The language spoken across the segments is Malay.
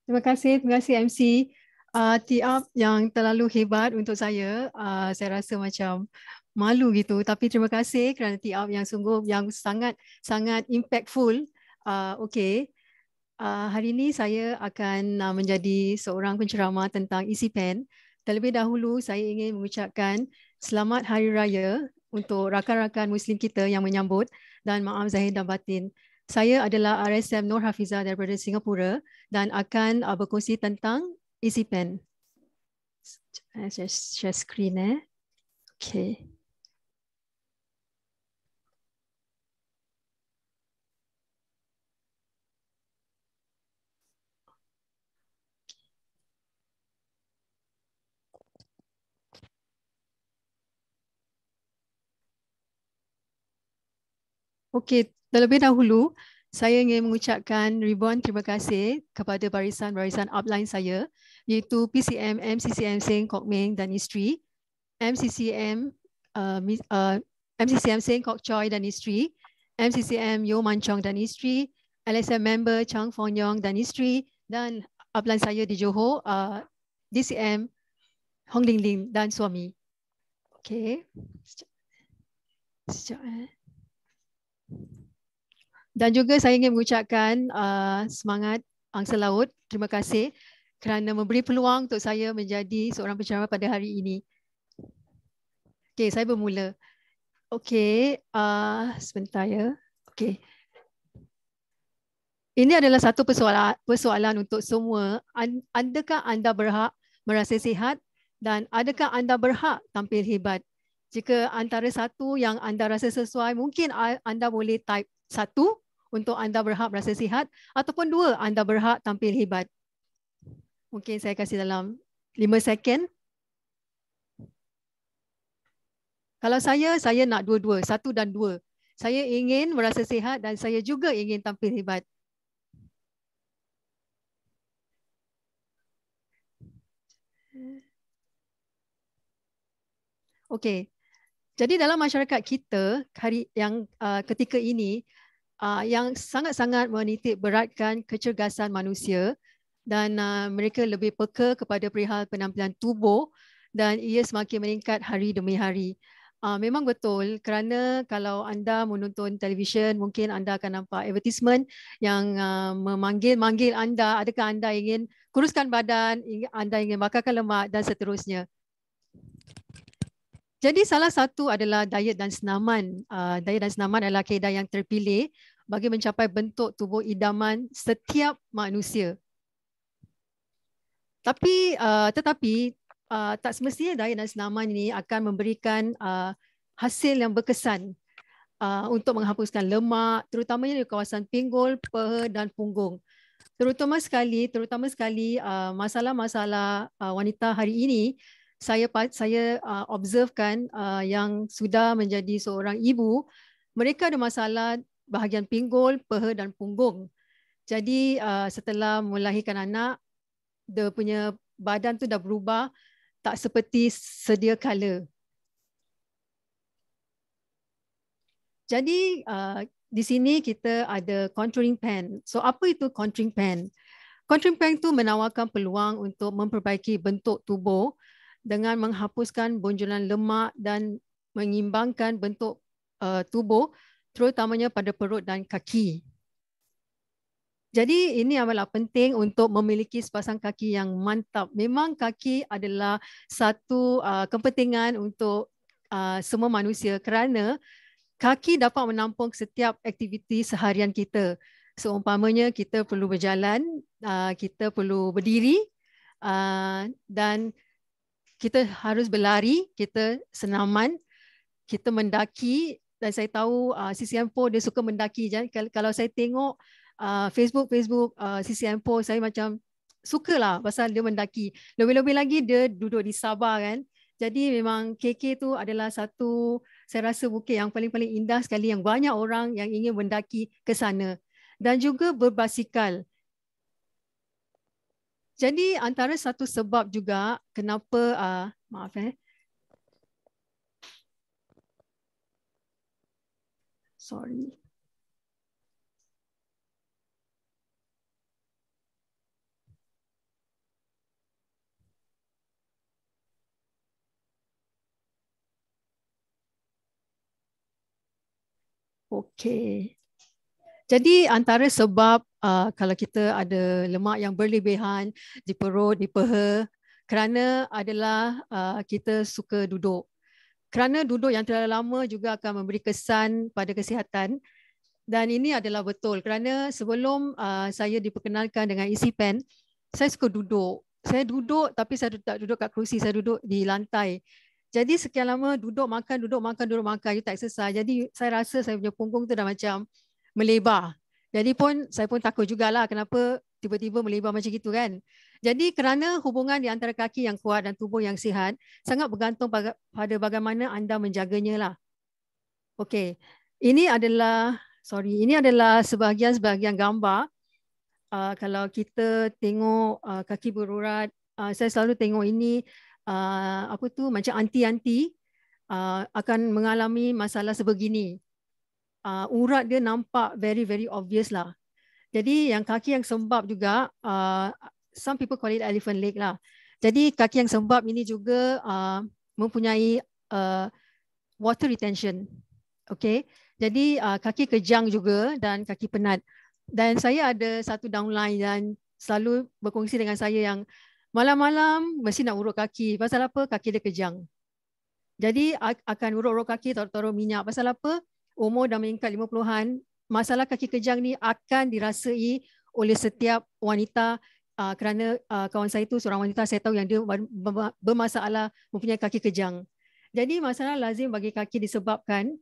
Terima kasih MC. Tiap yang terlalu hebat untuk saya rasa macam malu gitu. Tapi terima kasih kerana tiap yang sungguh yang sangat sangat impactful. Okey, hari ini saya akan menjadi seorang penceramah tentang isi pen. Terlebih dahulu saya ingin mengucapkan selamat Hari Raya untuk rakan-rakan Muslim kita yang menyambut dan maaf zahir dan batin. Saya adalah RSM Nur Hafizah daripada Singapura dan akan berkongsi tentang isi pen. Saya share screen Okay. Okey, terlebih dahulu saya ingin mengucapkan ribuan terima kasih kepada barisan-barisan upline saya iaitu PCM, MCCM Seng Kok Meng dan isteri, MCCM MCCM Seng Kok Choi dan isteri, MCCM Yo Man Chong dan isteri, LSM member Chang Fong Yong dan isteri, dan upline saya di Johor, DCM Hong Ling Ling dan suami. Okey. Sekejap. Dan juga saya ingin mengucapkan semangat Angsa Laut. Terima kasih kerana memberi peluang untuk saya menjadi seorang penceramah pada hari ini. Okey, saya bermula. Okey, sebentar ya. Okey. Ini adalah satu persoalan untuk semua. Adakah anda berhak merasa sihat dan adakah anda berhak tampil hebat? Jika antara satu yang anda rasa sesuai, mungkin anda boleh type satu untuk anda berhak merasa sihat ataupun dua, anda berhak tampil hebat. Mungkin saya kasih dalam 5 second. Kalau saya nak dua-dua, satu dan dua. Saya ingin merasa sihat dan saya juga ingin tampil hebat. Okey. Jadi dalam masyarakat kita ketika ini yang sangat-sangat menitik beratkan kecergasan manusia dan mereka lebih peka kepada perihal penampilan tubuh dan ia semakin meningkat hari demi hari. Memang betul kerana kalau anda menonton televisyen mungkin anda akan nampak advertisement yang memanggil anda, adakah anda ingin kuruskan badan, anda ingin bakarkan lemak dan seterusnya. Jadi salah satu adalah diet dan senaman. Diet dan senaman adalah kaedah yang terpilih bagi mencapai bentuk tubuh idaman setiap manusia. Tetapi tak semestinya diet dan senaman ini akan memberikan hasil yang berkesan untuk menghapuskan lemak, terutamanya di kawasan pinggul, peha dan punggung. Terutama sekali masalah-masalah wanita hari ini saya observekan yang sudah menjadi seorang ibu, mereka ada masalah bahagian pinggul, peha dan punggung. Jadi setelah melahirkan anak, dia punya badan tu dah berubah tak seperti sedia kala. Jadi di sini kita ada contouring pen. So apa itu contouring pen? Contouring pen itu menawarkan peluang untuk memperbaiki bentuk tubuh dengan menghapuskan bonjolan lemak dan mengimbangkan bentuk tubuh terutamanya pada perut dan kaki. Jadi ini adalah penting untuk memiliki sepasang kaki yang mantap. Memang kaki adalah satu kepentingan untuk semua manusia kerana kaki dapat menampung setiap aktiviti seharian kita. Seumpamanya kita perlu berjalan, kita perlu berdiri dan kita harus berlari, kita senaman, kita mendaki dan saya tahu CCM4 dia suka mendaki. Jadi kalau saya tengok Facebook CCM4 saya macam sukalah pasal dia mendaki. Lebih-lebih lagi dia duduk di Sabah kan. Jadi memang KK tu adalah satu saya rasa bukit yang paling-paling indah sekali yang banyak orang yang ingin mendaki ke sana. Dan juga berbasikal. Jadi antara satu sebab juga kenapa maaf sorry. Okey. Jadi antara sebab kalau kita ada lemak yang berlebihan di perut, di peha, kerana adalah kita suka duduk. Kerana duduk yang terlalu lama juga akan memberi kesan pada kesihatan, dan ini adalah betul kerana sebelum saya diperkenalkan dengan isi pen, saya suka duduk. Saya duduk tapi saya tak duduk kat kerusi, saya duduk di lantai. Jadi sekian lama duduk makan, duduk makan, duduk makan, you tak exercise. Jadi saya rasa saya punya punggung tu dah macam melebar. Jadi pun saya pun takut jugalah kenapa tiba-tiba melebar macam gitu kan. Jadi kerana hubungan di antara kaki yang kuat dan tubuh yang sihat sangat bergantung pada bagaimana anda menjaganya lah. Okey. Ini adalah sebahagian-sebahagian gambar. Kalau kita tengok kaki berurat, saya selalu tengok ini apa tu macam anti-anti akan mengalami masalah sebegini. Urat dia nampak very very obvious lah. Jadi yang kaki yang sembab juga, some people call it elephant leg lah. Jadi kaki yang sembab ini juga mempunyai water retention. Okay. Jadi kaki kejang juga dan kaki penat. Dan saya ada satu downline dan selalu berkongsi dengan saya yang malam-malam mesti nak urut kaki. Pasal apa? Kaki dia kejang. Jadi akan urut-urut kaki, taruh-taruh minyak. Pasal apa? Umur dah meningkat 50-an, masalah kaki kejang ni akan dirasai oleh setiap wanita kerana kawan saya tu seorang wanita, saya tahu yang dia bermasalah mempunyai kaki kejang. Jadi masalah lazim bagi kaki disebabkan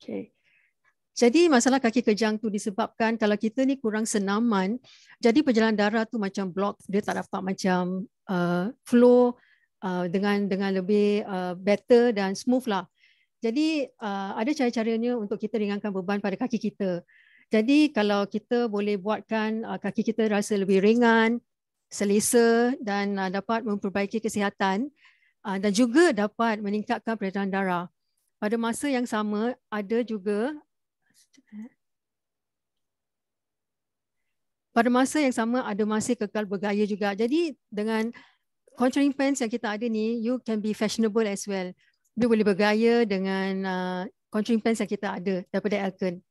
okay. Jadi masalah kaki kejang tu disebabkan kalau kita ni kurang senaman, jadi perjalanan darah tu macam block, dia tak dapat macam flow dengan lebih better dan smooth lah. Jadi ada cara-caranya untuk kita ringankan beban pada kaki kita. Jadi kalau kita boleh buatkan kaki kita rasa lebih ringan, selesa dan dapat memperbaiki kesihatan dan juga dapat meningkatkan peredaran darah. Pada masa yang sama ada juga masih kekal bergaya juga. Jadi dengan contouring pants yang kita ada ni, you can be fashionable as well. Dia boleh bergaya dengan contouring pants yang kita ada daripada Elkin.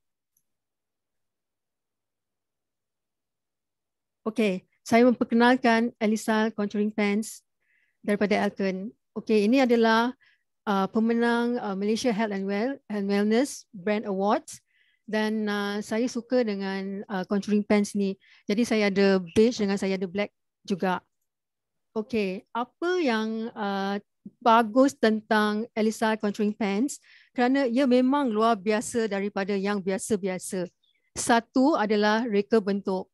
Okey, saya memperkenalkan Elisa contouring pants daripada Elkin. Okey, ini adalah pemenang Malaysia Health and Wellness Brand Awards dan saya suka dengan contouring pants ni. Jadi saya ada beige dengan saya ada black juga. Okey, apa yang bagus tentang Elisa contouring pants kerana ia memang luar biasa daripada yang biasa-biasa. Satu adalah reka bentuk.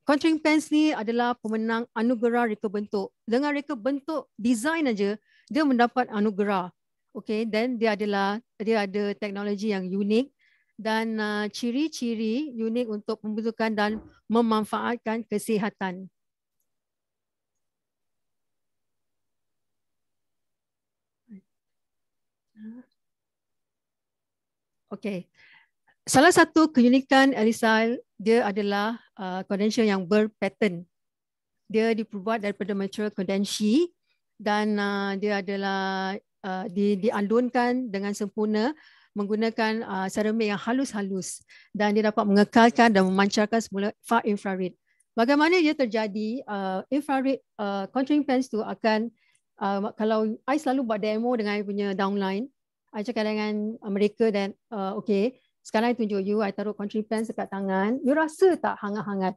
Contouring pants ni adalah pemenang anugerah reka bentuk. Dengan reka bentuk design aja dia mendapat anugerah. Okay, dan dia ada teknologi yang unik dan ciri-ciri unik untuk pembentukan dan memanfaatkan kesihatan. Okay. Salah satu keunikan Elisa, dia adalah condenser yang berpattern. Dia diperbuat daripada material kondensi dan dia adalah dialunkan dengan sempurna menggunakan seramik yang halus-halus dan dia dapat mengekalkan dan memancarkan semula far infrared. Bagaimana dia terjadi? Infrared contouring pants tu akan kalau I selalu buat demo dengan I punya downline, I cakap dengan mereka dan okay, sekarang I tunjuk you, I taruh contouring pants dekat tangan, you rasa tak hangat-hangat?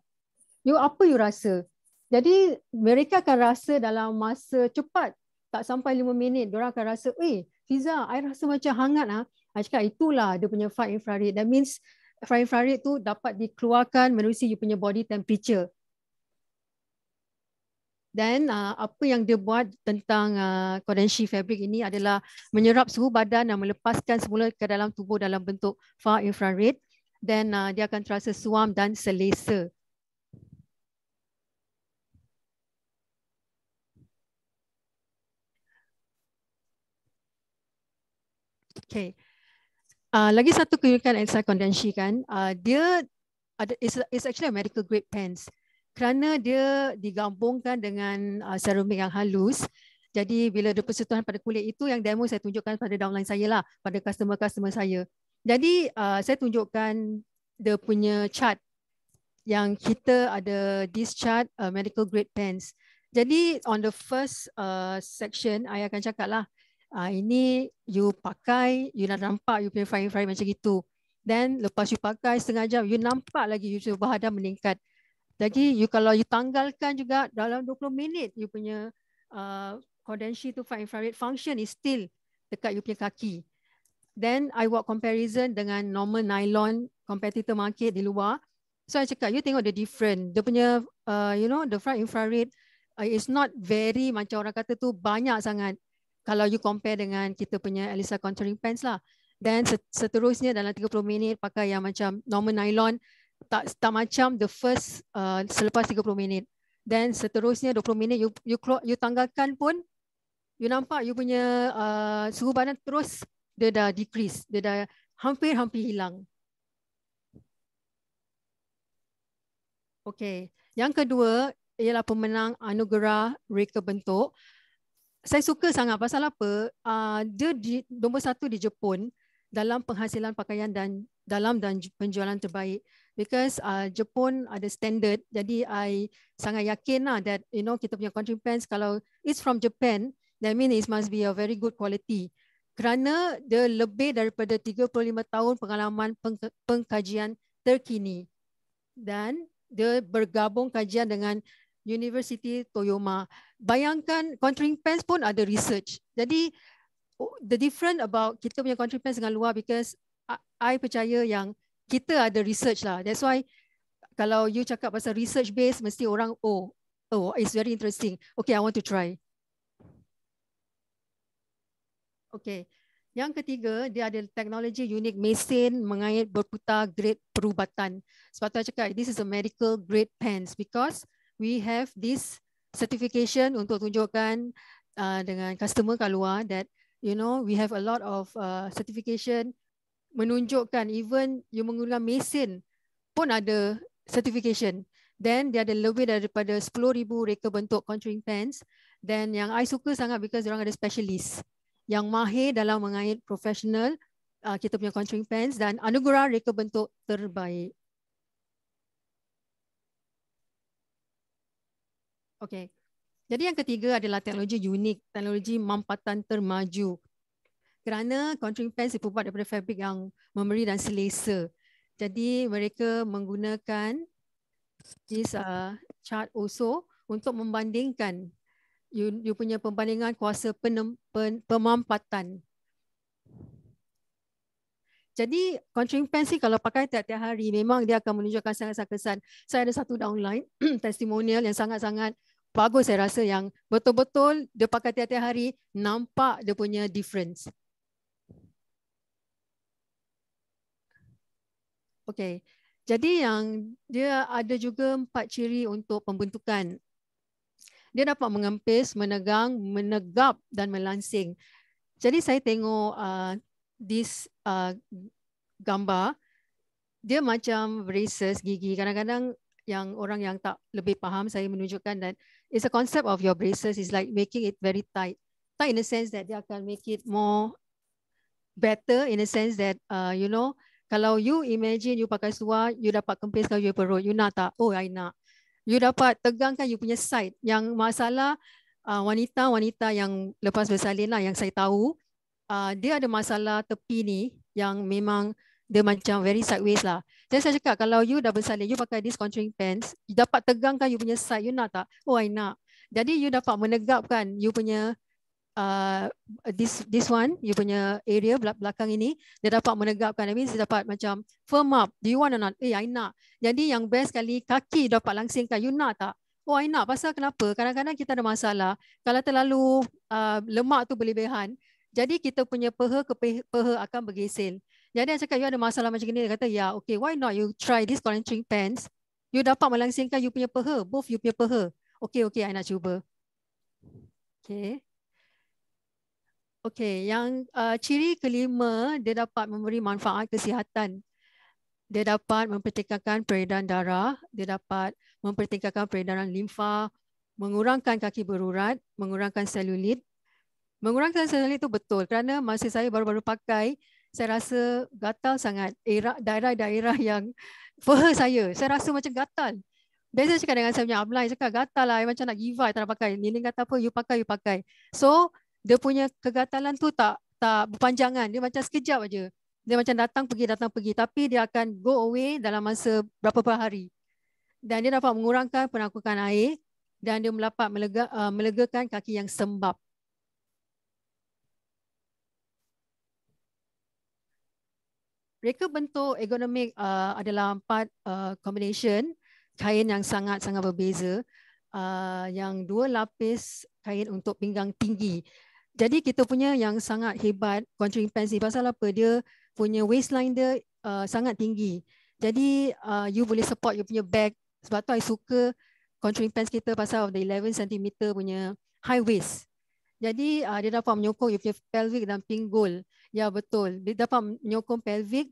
Apa you rasa? Jadi mereka akan rasa dalam masa cepat, tak sampai 5 minit, diorang akan rasa, Fiza, I rasa macam hangat ah. I cakap itulah dia punya far infrared. That means far infrared tu dapat dikeluarkan menerusi you punya body temperature. Dan apa yang dia buat tentang kondensi fabric ini adalah menyerap suhu badan dan melepaskan semula ke dalam tubuh dalam bentuk far infrared dan dia akan terasa suam dan selesa. Okay. Lagi satu keunikan Elsa Condensi kan, dia ada is actually a medical grade pens kerana dia digabungkan dengan seramik yang halus. Jadi bila ada persentuhan pada kulit, itu yang demo saya tunjukkan pada downline saya lah, pada customer-customer saya. Jadi saya tunjukkan dia punya chart yang kita ada this chart medical grade pens. Jadi on the first section, I akan cakap lah, ini you pakai, you nak nampak you punya fire macam gitu. Then lepas you pakai setengah jam, you nampak lagi you punya badan meningkat. Jadi you kalau you tanggalkan juga dalam 20 minit, you punya Codensi tu fire infrared function is still dekat you punya kaki. Then I buat comparison dengan normal nylon competitor market di luar. So I cakap, you tengok the different. Dia punya, the front infrared is not very, macam orang kata tu banyak sangat. Kalau you compare dengan kita punya Elisa contouring pens lah. Then seterusnya dalam 30 minit pakai yang macam normal nylon, tak macam the first selepas 30 minit. Then seterusnya 20 minit you tanggalkan pun, you nampak you punya suhu badan terus dia dah decrease, dia dah hampir hilang. Okey, yang kedua ialah pemenang anugerah reka bentuk. Saya suka sangat pasal apa? Dia nombor 1 di Jepun dalam penghasilan pakaian dan penjualan terbaik. Because Jepun ada standard, jadi I sangat yakin lah that kita punya country pants kalau it's from Japan, that means it must be a very good quality. Kerana dia lebih daripada 35 tahun pengalaman pengkajian terkini. Dan dia bergabung kajian dengan University Toyoma. Bayangkan contouring pens pun ada research. Jadi the different about kita punya contouring pens dengan luar, because I percaya yang kita ada research lah. That's why kalau you cakap pasal research base, mesti orang it's very interesting. Okay, I want to try. Okay. Yang ketiga, dia ada teknologi unik mesin mengait berputar grade perubatan. Sebab tu saya cakap, this is a medical grade pens because we have this certification untuk tunjukkan dengan customer kat luar that we have a lot of certification menunjukkan even you menggunakan mesin pun ada certification. Then dia ada lebih daripada 10,000 reka bentuk contouring pens. Dan yang I suka sangat because orang ada specialist yang mahir dalam mengait profesional kita punya contouring pens dan anugerah reka bentuk terbaik. Okay. Jadi yang ketiga adalah teknologi unik, teknologi mampatan termaju. Kerana contouring pens dibuat daripada fabrik yang memberi dan selesa. Jadi mereka menggunakan this chart also untuk membandingkan you punya pembandingan kuasa pemampatan. Jadi contouring pens ni kalau pakai tiap-tiap hari memang dia akan menunjukkan sangat-sangat kesan. Saya ada satu downline testimonial yang sangat-sangat bagus, saya rasa, yang betul-betul dia pakai tiap-tiap hari nampak dia punya difference. Okay. Jadi yang dia ada juga 4 ciri untuk pembentukan. Dia dapat mengempis, menegang, menegap dan melansing. Jadi saya tengok this gambar, dia macam braces gigi. Kadang-kadang yang orang yang tak lebih faham, saya menunjukkan that it's a concept of your braces is like making it very tight. Tight in the sense that dia akan make it more better in the sense that kalau you imagine you pakai seluar, you dapat kempiskan you perut, you nak tak? Oh, I nak. You dapat tegangkan you punya side. Yang masalah wanita-wanita yang lepas bersalin lah, yang saya tahu, dia ada masalah tepi ni yang memang dia macam very sideways lah. Jadi saya cakap, kalau you dah bersalin, you pakai this contouring pants, you dapat tegangkan you punya side, you nak tak? Oh, I nak. Jadi you dapat menegapkan you punya this one, you punya area belakang ini, dia dapat menegapkan. That means dia dapat macam firm up. Do you want or not? I nak. Jadi yang best sekali, kaki dapat langsingkan. You nak tak? Oh, I nak. Pasal kenapa? Kadang-kadang kita ada masalah. Kalau terlalu lemak tu berlebihan, jadi kita punya peha ke peha akan bergesel. Jadi saya cakap, you ada masalah macam ni. Dia kata, ya, okay, why not you try this contouring pants? You dapat melangsingkan you punya peha, both you punya peha. Okay, I nak cuba. Okay. Okey, yang ciri kelima, dia dapat memberi manfaat kesihatan. Dia dapat mempertingkatkan peredaran darah, dia dapat mempertingkatkan peredaran limfa, mengurangkan kaki berurat, mengurangkan selulit. Mengurangkan selulit itu betul kerana masa saya baru-baru pakai, saya rasa gatal sangat. Daerah-daerah yang peha saya rasa macam gatal. Biasa cakap dengan saya punya upline, cakap gatal lah, macam nak give up, tak nak pakai. Nini kata apa, you pakai. So, dia punya kegatalan tu tak berpanjangan, dia macam sekejap aja. Dia macam datang pergi, tapi dia akan go away dalam masa berapa hari. Dan dia dapat mengurangkan penakukan air dan dia dapat melegakan kaki yang sembab. Reka bentuk ergonomik adalah 4 combination kain yang sangat-sangat berbeza. Yang 2 lapis kain untuk pinggang tinggi. Jadi kita punya yang sangat hebat contouring pants ni pasal apa? Dia punya waistline dia sangat tinggi. Jadi you boleh support you punya back. Sebab tu I suka contouring pants kita pasal the 11 cm punya high waist. Jadi dia dapat menyokong you punya pelvic dan pinggul. Ya betul. Dia dapat menyokong pelvic.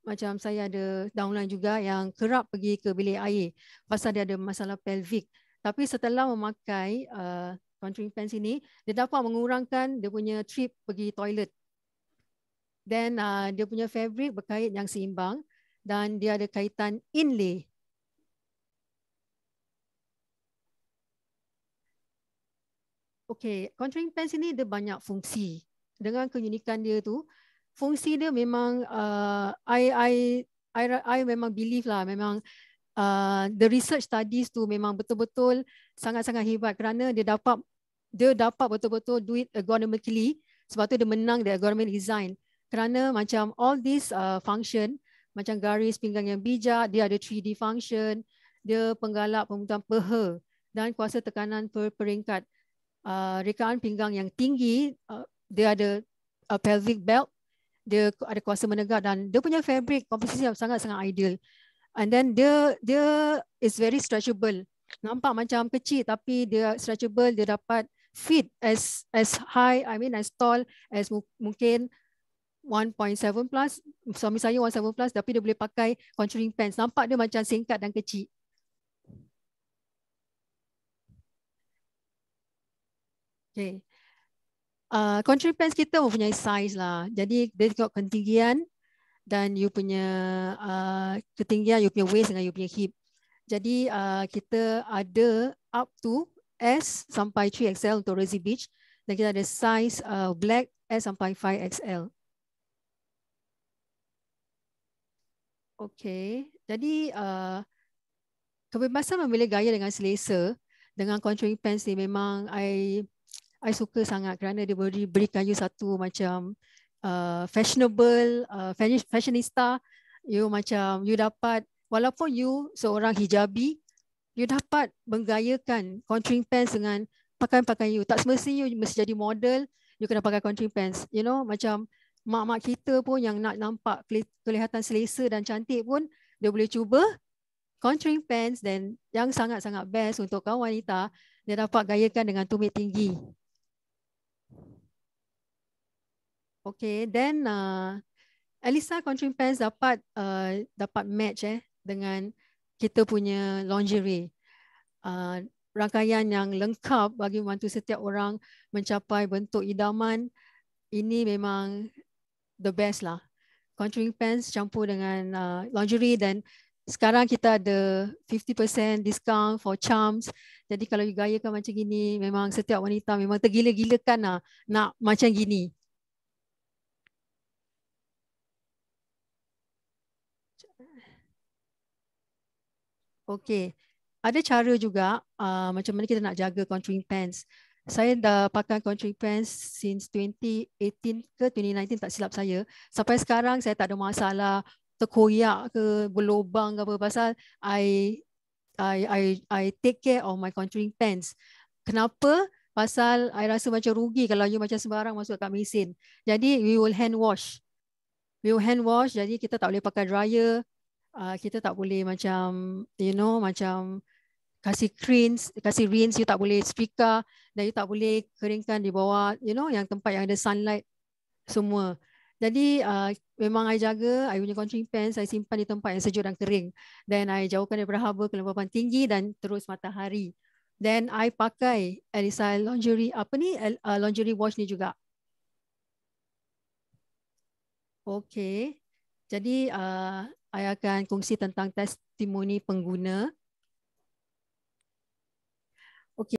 Macam saya ada downline juga yang kerap pergi ke bilik air pasal dia ada masalah pelvic. Tapi setelah memakai contouring pants ini, dia dapat mengurangkan dia punya trip pergi toilet. Dan dia punya fabric berkait yang seimbang dan dia ada kaitan inlay. Okey, contouring pants ini dia banyak fungsi. Dengan keunikan dia tu, fungsi dia memang I memang believe lah, memang the research studies tu memang betul-betul sangat-sangat hebat kerana dia dapat betul-betul do it ergonomically. Sebab tu dia menang the ergonomic design. Kerana macam all this function, macam garis pinggang yang bijak, dia ada 3D function, dia penggalak pembentukan peha dan kuasa tekanan per peringkat. Rekaan pinggang yang tinggi, dia ada pelvic belt, dia ada kuasa menegak dan dia punya fabric komposisi yang sangat-sangat ideal. And then dia is very stretchable. Nampak macam kecil tapi dia stretchable, dia dapat fit as high, as tall as mungkin 1.7 plus. Suami saya 1.7 plus tapi dia boleh pakai contouring pants. Nampak dia macam singkat dan kecil. Okay. Contouring pants kita mempunyai size lah. Jadi dia tengok ketinggian dan you punya ketinggian you punya waist dengan you punya hip. Jadi kita ada up to S sampai 3XL untuk Rosy Beach dan kita ada size black S sampai 5XL. Okay, jadi kebebasan memilih gaya dengan selesa dengan contouring pants ni memang I suka sangat kerana dia berikan you satu macam fashionable, fashionista. You macam you dapat, walaupun you seorang hijabi, you dapat menggayakan contouring pants dengan pakaian-pakaian you. Tak semestinya you mesti jadi model, you kena pakai contouring pants. You know, macam mak-mak kita pun yang nak nampak kelihatan selesa dan cantik pun, dia boleh cuba contouring pants dan yang sangat-sangat best untuk kaum wanita, dia dapat gayakan dengan tumit tinggi. Okay, then Elisa contouring pants dapat match dengan kita punya lingerie. Rangkaian yang lengkap bagi membantu setiap orang mencapai bentuk idaman. Ini memang the best lah. Contouring pants campur dengan lingerie dan sekarang kita ada 50% discount for charms. Jadi kalau you gayakan macam gini, memang setiap wanita memang tergila-gilakan lah nak macam gini. Okey, ada cara juga macam mana kita nak jaga contouring pants. Saya dah pakai contouring pants since 2018 ke 2019 tak silap saya. Sampai sekarang saya tak ada masalah terkoyak ke berlubang ke apa pasal I take care of my contouring pants. Kenapa? Pasal I rasa macam rugi kalau you macam sembarang masuk kat mesin. Jadi we will hand wash. We will hand wash, jadi kita tak boleh pakai dryer. Kita tak boleh macam, you know, macam kasih rinse, you tak boleh setrika dan you tak boleh keringkan di bawah, yang tempat yang ada sunlight semua. Jadi memang I jaga I punya coaching pants, I simpan di tempat yang sejuk dan kering. Dan I jauhkan daripada haba, kelembapan tinggi dan terus matahari. Then I pakai Elisa lingerie, lingerie wash ni juga. Okay. Jadi I akan kongsi tentang testimoni pengguna.